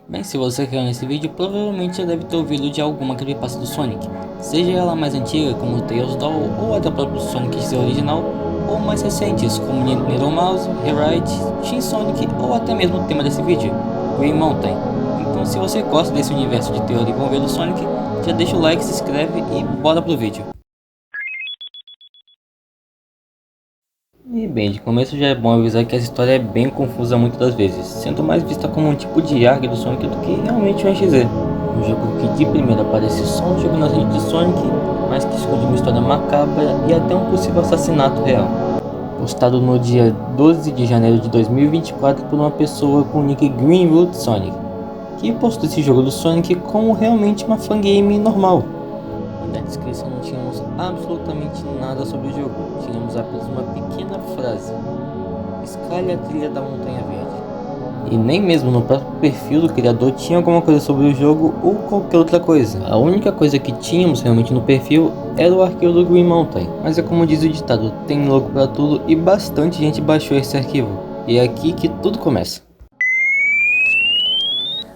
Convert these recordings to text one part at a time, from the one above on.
Bem, se você caiu nesse vídeo, provavelmente já deve ter ouvido de alguma creepypasta do Sonic, seja ela mais antiga, como o Tails Doll, ou até o próprio Sonic seu original, ou mais recentes, como Little Mouse, Rewrite, Shin Sonic, ou até mesmo o tema desse vídeo, Green Mountain. Então, se você gosta desse universo de teoria envolvendo o Sonic, já deixa o like, se inscreve e bora pro vídeo. E bem, de começo já é bom avisar que essa história é bem confusa muitas das vezes, sendo mais vista como um tipo de ARG do Sonic do que realmente um XZ. Um jogo que de primeira parece só um jogo inocente de Sonic, mas que esconde uma história macabra e até um possível assassinato real. Postado no dia 12 de janeiro de 2024 por uma pessoa com o nick Greenwood Sonic, que postou esse jogo do Sonic como realmente uma fangame normal. Na descrição não tínhamos absolutamente nada sobre o jogo, tínhamos apenas uma pequena frase: escalhe a trilha da Montanha Verde. E nem mesmo no próprio perfil do criador tinha alguma coisa sobre o jogo ou qualquer outra coisa. A única coisa que tínhamos realmente no perfil era o arquivo do Green Mountain. Mas é como diz o ditado, tem louco pra tudo e bastante gente baixou esse arquivo. E é aqui que tudo começa.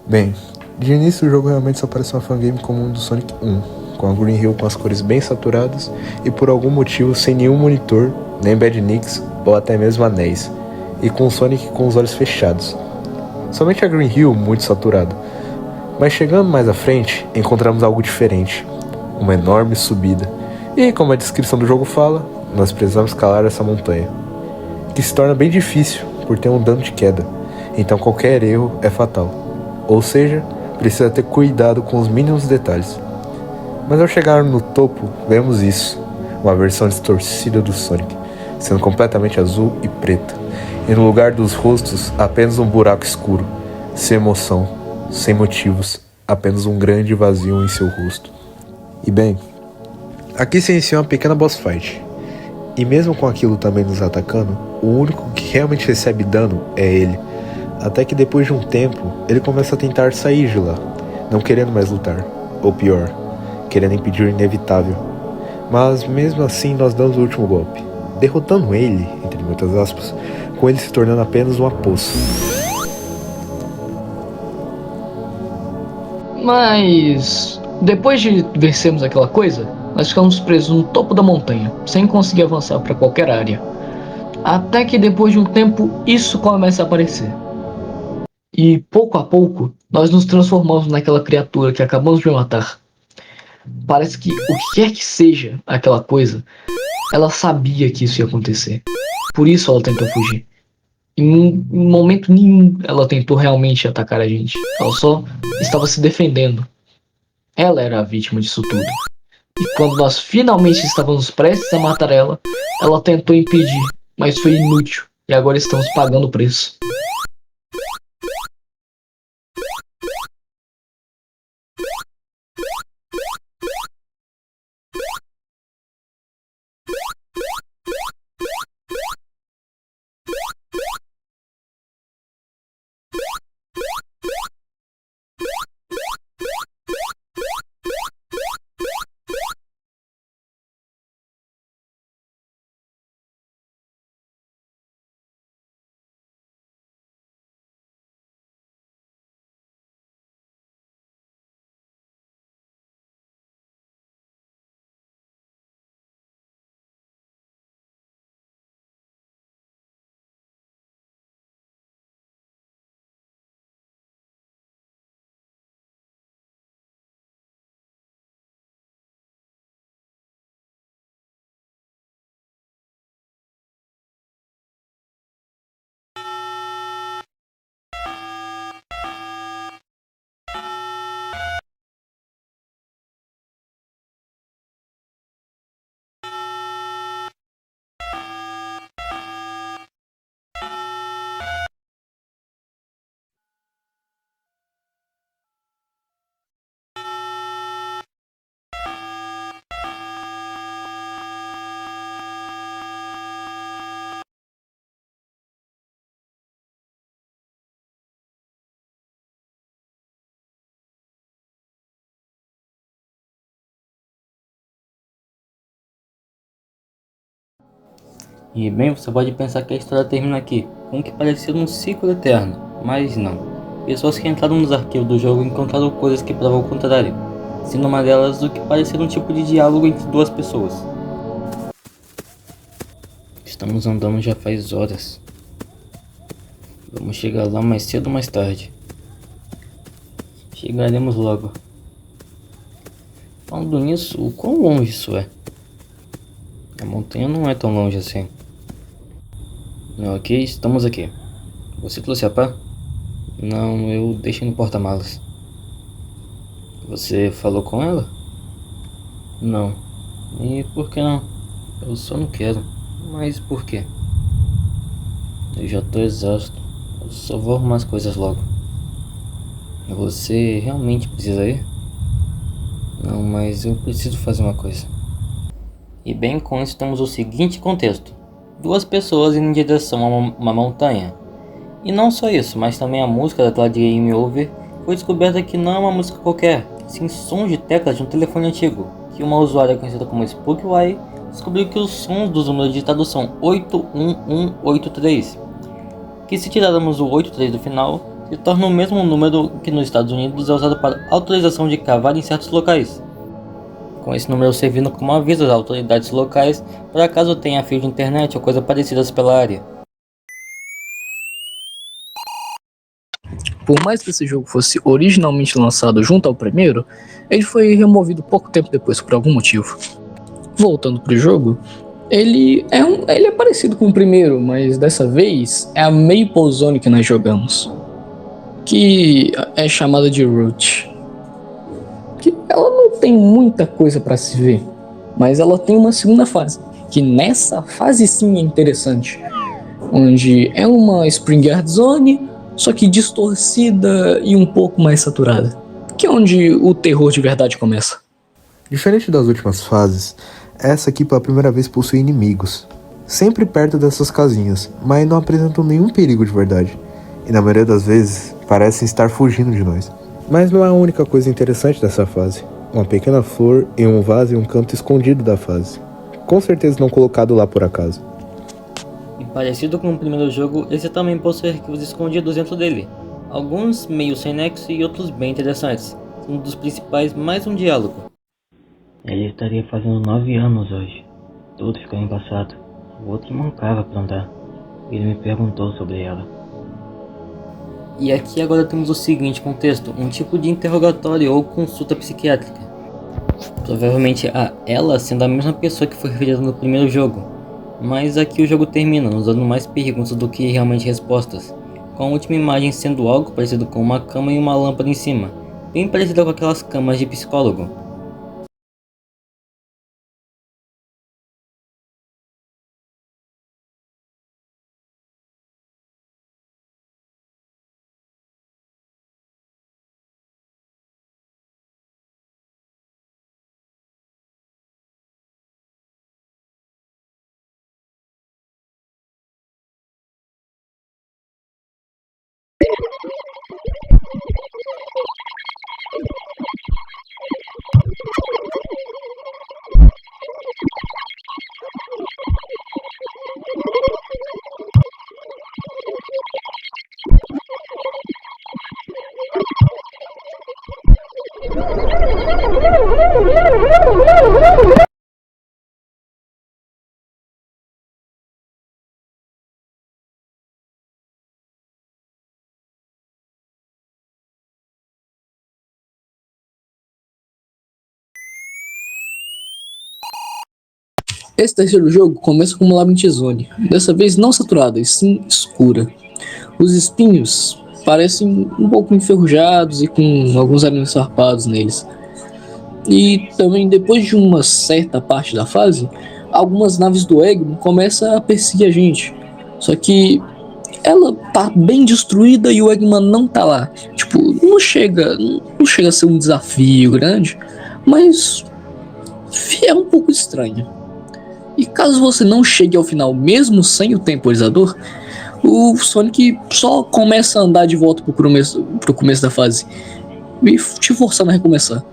Bem, de início o jogo realmente só parece uma fangame comum do Sonic 1, com a Green Hill com as cores bem saturadas e por algum motivo sem nenhum monitor, nem Bad Nicks ou até mesmo anéis, e com o Sonic com os olhos fechados. Somente a Green Hill muito saturada. Mas chegando mais à frente, encontramos algo diferente, uma enorme subida. E como a descrição do jogo fala, nós precisamos escalar essa montanha, que se torna bem difícil por ter um dano de queda, então qualquer erro é fatal. Ou seja, precisa ter cuidado com os mínimos detalhes. Mas ao chegar no topo, vemos isso, uma versão distorcida do Sonic, sendo completamente azul e preta, e no lugar dos rostos apenas um buraco escuro, sem emoção, sem motivos, apenas um grande vazio em seu rosto. E bem, aqui se inicia uma pequena boss fight, e mesmo com aquilo também nos atacando, o único que realmente recebe dano é ele. Até que depois de um tempo, ele começa a tentar sair de lá, não querendo mais lutar, ou pior, querendo impedir o inevitável. Mas mesmo assim nós damos o último golpe, derrotando ele, entre muitas aspas, com ele se tornando apenas uma poça. Mas depois de vencermos aquela coisa, nós ficamos presos no topo da montanha, sem conseguir avançar para qualquer área. Até que depois de um tempo, isso começa a aparecer. E pouco a pouco, nós nos transformamos naquela criatura que acabamos de matar. Parece que o que quer que seja aquela coisa, ela sabia que isso ia acontecer. Por isso ela tentou fugir. Em momento nenhum ela tentou realmente atacar a gente. Ela só estava se defendendo. Ela era a vítima disso tudo. E quando nós finalmente estávamos prestes a matar ela, ela tentou impedir, mas foi inútil. E agora estamos pagando o preço. E bem, você pode pensar que a história termina aqui, com o que parecia um ciclo eterno, mas não. Pessoas que entraram nos arquivos do jogo encontraram coisas que provam o contrário, sendo uma delas o que parecia um tipo de diálogo entre duas pessoas. Estamos andando já faz horas. Vamos chegar lá mais cedo ou mais tarde. Chegaremos logo. Falando nisso, o quão longe isso é? A montanha não é tão longe assim. Ok, estamos aqui. Você trouxe a pá? Não, eu deixei no porta-malas. Você falou com ela? Não. E por que não? Eu só não quero. Mas por quê? Eu já tô exausto. Eu só vou arrumar as coisas logo. Você realmente precisa ir? Não, mas eu preciso fazer uma coisa. E bem com isso temos o seguinte contexto. Duas pessoas indo em direção a uma montanha. E não só isso, mas também a música daquela de Game Over foi descoberta que não é uma música qualquer, sim sons de teclas de um telefone antigo, que uma usuária conhecida como SpookY descobriu que os sons dos números digitados são 81183, que se tirarmos o 83 do final, se torna o mesmo número que nos Estados Unidos é usado para autorização de cavar em certos locais. Com esse número servindo como aviso às autoridades locais para caso tenha fio de internet ou coisa parecidas pela área. Por mais que esse jogo fosse originalmente lançado junto ao primeiro, ele foi removido pouco tempo depois por algum motivo. Voltando pro jogo, ele é parecido com o primeiro, mas dessa vez é a Maple Zone que nós jogamos, que é chamada de Root. Que ela não tem muita coisa para se ver, mas ela tem uma segunda fase, que nessa fase sim é interessante, onde é uma Spring Yard Zone, só que distorcida e um pouco mais saturada, que é onde o terror de verdade começa. Diferente das últimas fases, essa aqui pela primeira vez possui inimigos, sempre perto dessas casinhas, mas não apresentam nenhum perigo de verdade, e na maioria das vezes parecem estar fugindo de nós. Mas não é a única coisa interessante dessa fase. Uma pequena flor em um vaso em um canto escondido da fase, com certeza não colocado lá por acaso. E parecido com o primeiro jogo, esse também possui arquivos escondidos dentro dele. Alguns meio sem nexo e outros bem interessantes. Um dos principais, mais um diálogo. Ele estaria fazendo 9 anos hoje. Tudo ficou embaçado. O outro mancava pra andar. Ele me perguntou sobre ela. E aqui agora temos o seguinte contexto, um tipo de interrogatório ou consulta psiquiátrica. Provavelmente a ela sendo a mesma pessoa que foi referida no primeiro jogo. Mas aqui o jogo termina, nos dando mais perguntas do que realmente respostas. Com a última imagem sendo algo parecido com uma cama e uma lâmpada em cima. Bem parecida com aquelas camas de psicólogo. Esse terceiro jogo começa com uma labirintizone, dessa vez não saturada, e sim escura. Os espinhos parecem um pouco enferrujados e com alguns aranhas farpados neles. E também depois de uma certa parte da fase, algumas naves do Eggman começam a perseguir a gente. Só que ela tá bem destruída e o Eggman não tá lá. Tipo, não chega a ser um desafio grande, mas é um pouco estranho. E caso você não chegue ao final mesmo sem o temporizador, o Sonic só começa a andar de volta pro começo da fase e te forçando a recomeçar.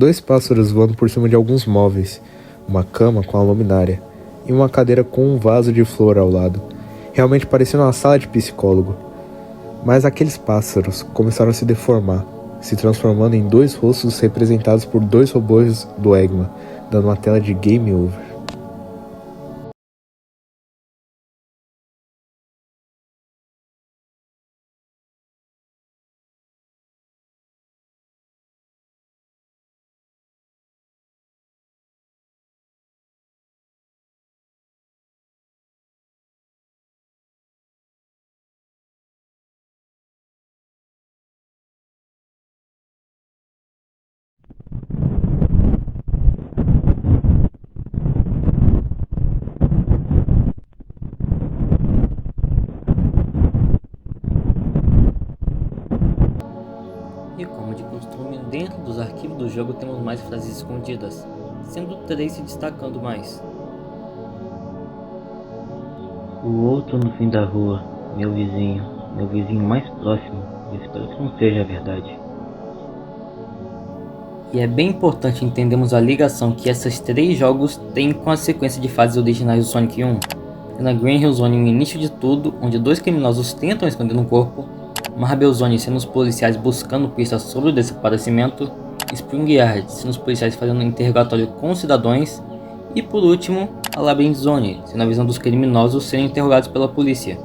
2 pássaros voando por cima de alguns móveis, uma cama com a luminária e uma cadeira com um vaso de flor ao lado. Realmente parecia uma sala de psicólogo. Mas aqueles pássaros começaram a se deformar, se transformando em 2 rostos representados por 2 robôs do Eggman, dando uma tela de game over. E como de costume, dentro dos arquivos do jogo temos mais frases escondidas, sendo 3 se destacando mais. O outro no fim da rua, meu vizinho mais próximo, espero que não seja verdade. E é bem importante entendermos a ligação que esses 3 jogos têm com a sequência de fases originais do Sonic 1. Na Green Hill Zone, o início de tudo, onde 2 criminosos tentam esconder um corpo, Marble Zone sendo os policiais buscando pistas sobre o desaparecimento, Spring Yard sendo os policiais fazendo um interrogatório com os cidadãos, e por último, a Labyrinth Zone, sendo a visão dos criminosos serem interrogados pela polícia.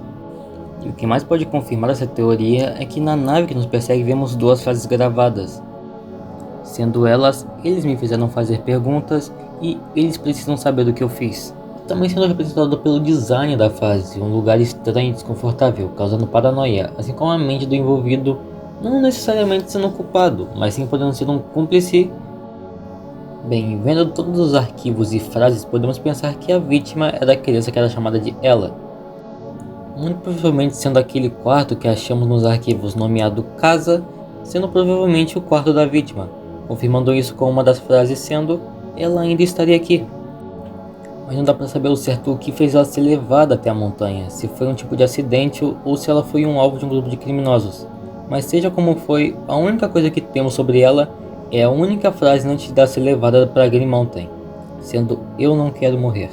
E o que mais pode confirmar essa teoria é que na nave que nos persegue vemos 2 frases gravadas. Sendo elas, eles me fizeram fazer perguntas e eles precisam saber do que eu fiz. Também sendo representado pelo design da fase, um lugar estranho e desconfortável, causando paranoia, assim como a mente do envolvido, não necessariamente sendo culpado, mas sim podendo ser um cúmplice. Bem, vendo todos os arquivos e frases, podemos pensar que a vítima era a criança que era chamada de Ella. Muito provavelmente sendo aquele quarto que achamos nos arquivos nomeado Casa, sendo provavelmente o quarto da vítima, confirmando isso com uma das frases sendo ela ainda estaria aqui. Mas não dá para saber ao certo o que fez ela ser levada até a montanha, se foi um tipo de acidente ou se ela foi um alvo de um grupo de criminosos. Mas seja como foi, a única coisa que temos sobre ela é a única frase antes de ela ser levada para Green Mountain, sendo eu não quero morrer.